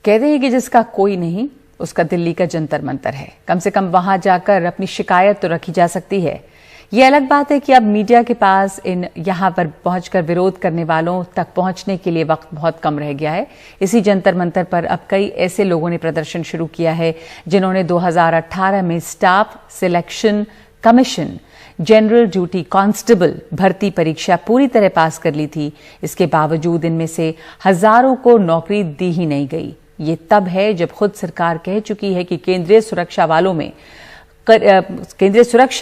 कहते हैं कि जिसका कोई नहीं उसका दिल्ली का जंतर मंतर है। कम से कम वहां जाकर अपनी शिकायत तो रखी जा सकती है। ये अलग बात है कि अब मीडिया के पास यहां पर पहुंचकर विरोध करने वालों तक पहुंचने के लिए वक्त बहुत कम रह गया है। इसी जंतर मंतर पर अब कई ऐसे लोगों ने प्रदर्शन शुरू किया है जिन्होंने 2018 में staff selection commission general duty constable भर्ती परीक्षा पूरी तरह पास कर ली थी। इसके बावजूद इनमें से हजारों को नौकरी दी ही नहीं गई। ये तब है जब खुद सरकार कह चुकी है कि केंद्रीय सुरक्षा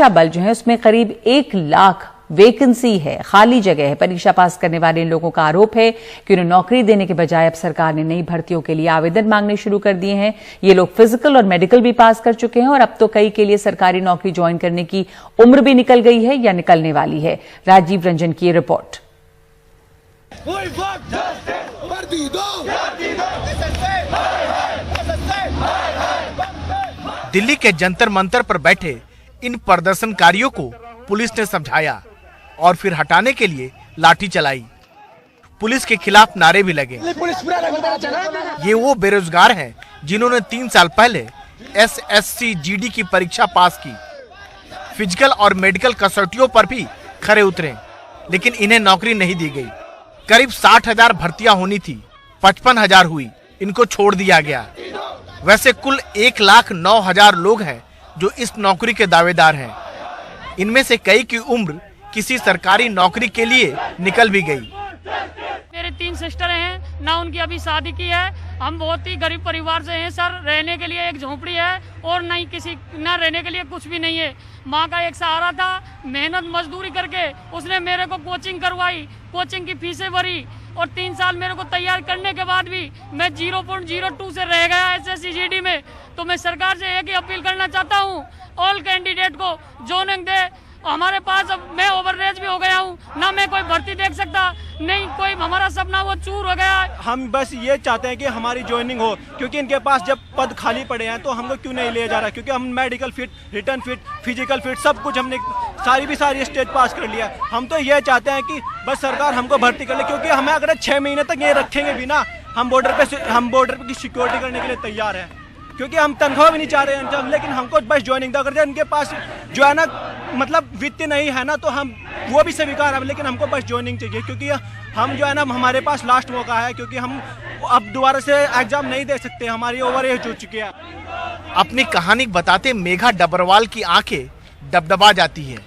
बल जो है उसमें करीब 1 लाख वैकेंसी है, खाली जगह है। परीक्षा पास करने वाले इन लोगों का आरोप है कि उन्हें नौकरी देने के बजाय अब सरकार ने नई भर्तियों के लिए आवेदन मांगने शुरू कर दिए हैं। ये लोग फिजिकल और मेडिकल भी पास कर चुके हैं और अब तो कई के लिए सरकारी नौकरी ज्वाइन करने की उम्र भी निकल गई है या निकलने वाली है। राजीव रंजन की रिपोर्ट। दिल्ली के जंतर मंतर पर बैठे इन प्रदर्शनकारियों को पुलिस ने समझाया और फिर हटाने के लिए लाठी चलाई। पुलिस के खिलाफ नारे भी लगे। ये वो बेरोजगार हैं जिन्होंने 3 साल पहले SSC GD की परीक्षा पास की, फिजिकल और मेडिकल कसौटियों पर भी खरे उतरे, लेकिन इन्हें नौकरी नहीं दी गई। करीब 60,000 भर्तियां होनी थी, 55,000 हुई, इनको छोड़ दिया गया। वैसे कुल 1,09,000 लोग हैं जो इस नौकरी के दावेदार हैं। इनमें से कई की उम्र किसी सरकारी नौकरी के लिए निकल भी गई। मेरे 3 सिस्टर हैं, ना उनकी अभी शादी की है। हम बहुत ही गरीब परिवार से हैं सर। रहने के लिए एक झोपड़ी है और ना रहने के लिए कुछ भी नहीं है। माँ का एक सहारा था, मेहनत मजदूरी करके उसने मेरे को कोचिंग करवाई, कोचिंग की फीसें भरी और 3 साल मेरे को तैयार करने के बाद भी मैं 0.02 से रह गया SSC GD में। तो मैं सरकार से एक ही अपील करना चाहता हूँ, ऑल कैंडिडेट को जोनिंग दे। हमारे पास अब मैं ओवरएज भी हो गया हूँ, ना मैं कोई भर्ती देख सकता, नहीं कोई हमारा सपना वो चूर हो गया। हम बस ये चाहते हैं कि हमारी ज्वाइनिंग हो, क्योंकि इनके पास जब पद खाली पड़े हैं तो हमको क्यों नहीं लिया जा रहा, क्योंकि हम medical fit, return fit, physical fit सब कुछ हमने सारी स्टेज पास कर लिया। हम तो ये चाहते हैं कि बस सरकार हमको भर्ती कर ले, क्योंकि हमें अगर 6 महीने तक ये रखेंगे भी ना, हम बॉर्डर पे की सिक्योरिटी करने के लिए तैयार हैं, क्योंकि हम तनख्वाह भी नहीं चाह रहे हैं, लेकिन हमको बस ज्वाइनिंग दो। अगर इनके पास जो है ना मतलब वित्त नहीं है ना तो हम वो भी स्वीकार है, लेकिन हमको बस ज्वाइनिंग चाहिए, क्योंकि हम जो है ना हमारे पास लास्ट मौका है, क्योंकि हम अब दोबारा से एग्जाम नहीं दे सकते, हमारी ओवर एज हो चुकी है। अपनी कहानी बताते मेघा डबरवाल की आंखें डबडबा जाती है।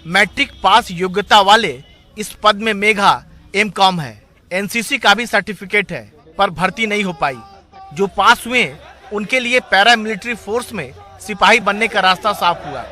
मैट्रिक पास योग्यता वाले इस पद में मेघा MCOM है, NCC का भी सर्टिफिकेट है, पर भर्ती नहीं हो पाई। जो पास हुए उनके लिए पैरामिलिट्री फोर्स में सिपाही बनने का रास्ता साफ हुआ।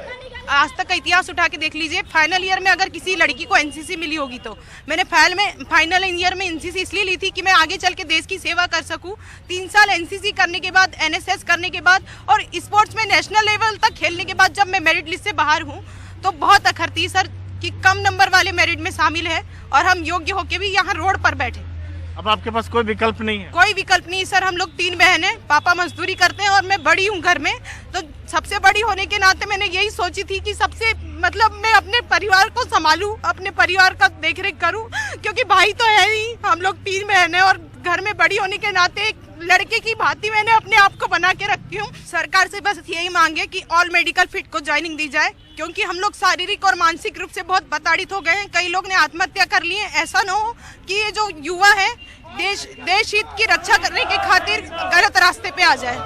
आज तक का इतिहास उठा के देख लीजिए, फाइनल ईयर में अगर किसी लड़की को NCC मिली होगी तो मैंने फाइनल ईयर में NCC इसलिए ली थी कि मैं आगे चल के देश की सेवा कर सकूं। 3 साल NCC करने के बाद, NSS करने के बाद और स्पोर्ट्स में नेशनल लेवल तक खेलने के बाद जब मैं मेरिट लिस्ट से बाहर हूं तो बहुत अखर थी सर कि कम नंबर वाले मेरिट में शामिल है और हम योग्य होके भी यहाँ रोड पर बैठे। अब आपके पास कोई विकल्प नहीं है? कोई विकल्प नहीं सर। हम लोग 3 बहन हैं, पापा मजदूरी करते हैं और मैं बड़ी हूँ घर में, तो सबसे बड़ी होने के नाते मैंने यही सोची थी कि सबसे मतलब मैं अपने परिवार को संभालूं, अपने परिवार का देखरेख करूं, क्योंकि भाई तो है ही। हम लोग 3 बहन हैं और घर में बड़ी होने के नाते एक लड़के की भांति मैंने अपने आप को बना के रखी हूँ। सरकार से बस यही मांगे कि ऑल मेडिकल फिट को ज्वाइनिंग दी जाए, क्योंकि हम लोग शारीरिक और मानसिक रूप से बहुत प्रताड़ित हो गए हैं। कई लोग ने आत्महत्या कर ली है। ऐसा न हो कि ये जो युवा है देश हित की रक्षा करने की खातिर गलत रास्ते पे आ जाए।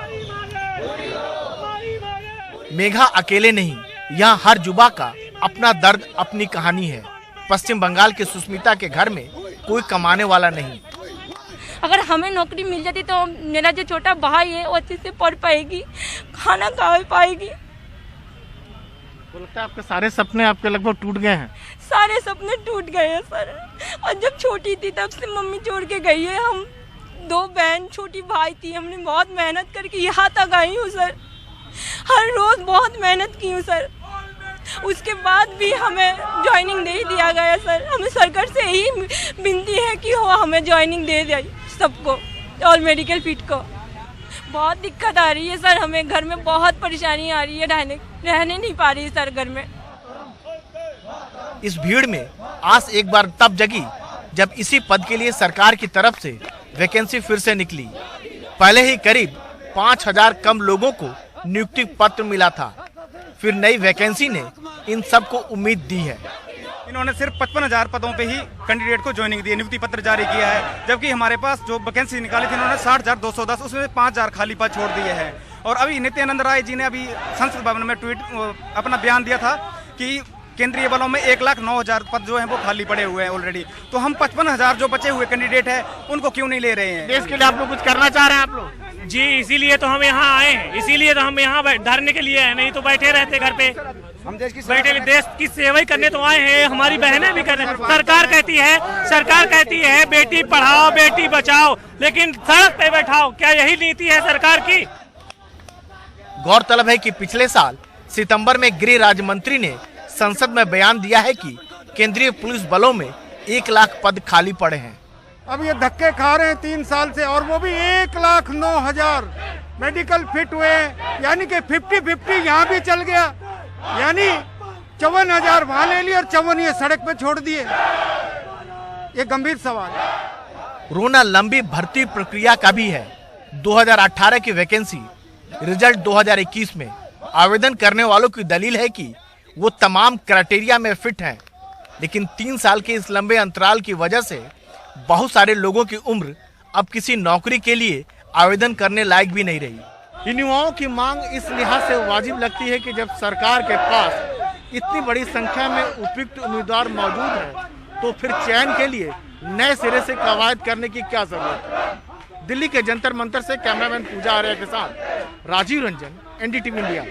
मेघा अकेले नहीं, यहाँ हर युवा का अपना दर्द, अपनी कहानी है। पश्चिम बंगाल के सुष्मिता के घर में कोई कमाने वाला नहीं। अगर हमें नौकरी मिल जाती तो मेरा जो छोटा भाई है वो अच्छे से पढ़ पाएगी, खाना खा पाएगी। तो लगता है आपके सारे सपने आपके लगभग टूट गए हैं। सारे सपने टूट गए हैं सर। और जब छोटी थी तब से मम्मी छोड़ के गई है। हम 2 बहन, छोटी भाई थी। हमने बहुत मेहनत करके यहाँ तक आई हूँ सर। हर रोज बहुत मेहनत की हूँ सर। उसके बाद भी हमें ज्वाइनिंग नहीं दिया गया सर। हमें सरकार से यही विनती है कि वो हमें ज्वाइनिंग दे दे सबको, ऑल मेडिकल फिट को। बहुत दिक्कत आ रही है सर, हमें घर में बहुत परेशानी आ रही है, रहने नहीं पा रही है सर घर में। इस भीड़ में आस एक बार तब जगी जब इसी पद के लिए सरकार की तरफ से वैकेंसी फिर से निकली। पहले ही करीब 5000 कम लोगों को नियुक्ति पत्र मिला था, फिर नई वैकेंसी ने इन सबको उम्मीद दी है। इन्होंने सिर्फ 55,000 पदों पे ही कैंडिडेट को ज्वाइनिंग दी है, नियुक्ति पत्र जारी किया है, जबकि हमारे पास जो वैकेंसी निकाली थी इन्होंने 60,210, उसमें 5,000 खाली पद छोड़ दिए हैं। और अभी नित्यानंद राय जी ने अभी संसद भवन में अपना बयान दिया था कि केंद्रीय बलों में 1,09,000 पद जो हैं वो खाली पड़े हुए हैं ऑलरेडी। तो हम 55,000 जो बचे हुए कैंडिडेट हैं उनको क्यों नहीं ले रहे हैं? देश के लिए आप लोग कुछ करना चाह रहे हैं आप लोग? जी, इसीलिए तो हम यहाँ आए हैं, इसीलिए तो हम यहाँ धरने के लिए हैं, नहीं तो बैठे रहते घर पे। हम देश की सेवा ही करने तो आए हैं, हमारी बहनें भी कर रहे हैं। सरकार कहती है बेटी पढ़ाओ बेटी बचाओ, लेकिन सड़क पे बैठाओ, क्या यही नीति है सरकार की? गौरतलब है कि पिछले साल सितंबर में गृह राज्य मंत्री ने संसद में बयान दिया है कि केंद्रीय पुलिस बलों में 1 लाख पद खाली पड़े हैं। अब ये धक्के खा रहे हैं 3 साल से, और वो भी 1,09,000 मेडिकल फिट हुए, यानी कि 50-50 यहाँ भी चल गया, यानी 54,000 वहाँ ले लिए और 54 ये सड़क पे छोड़ दिए। ये गंभीर सवाल है। रोना लंबी भर्ती प्रक्रिया का भी है। 2018 की वैकेंसी रिजल्ट 2021 में आवेदन करने वालों की दलील है कि वो तमाम क्राइटेरिया में फिट हैं, लेकिन 3 साल के इस लंबे अंतराल की वजह से बहुत सारे लोगों की उम्र अब किसी नौकरी के लिए आवेदन करने लायक भी नहीं रही। इन युवाओं की मांग इस लिहाज से वाजिब लगती है कि जब सरकार के पास इतनी बड़ी संख्या में उपयुक्त उम्मीदवार मौजूद हैं, तो फिर चयन के लिए नए सिरे से कवायद करने की क्या जरूरत है। दिल्ली के जंतर मंतर से कैमरामैन पूजा आर्या के साथ राजीव रंजन, NDTV इंडिया।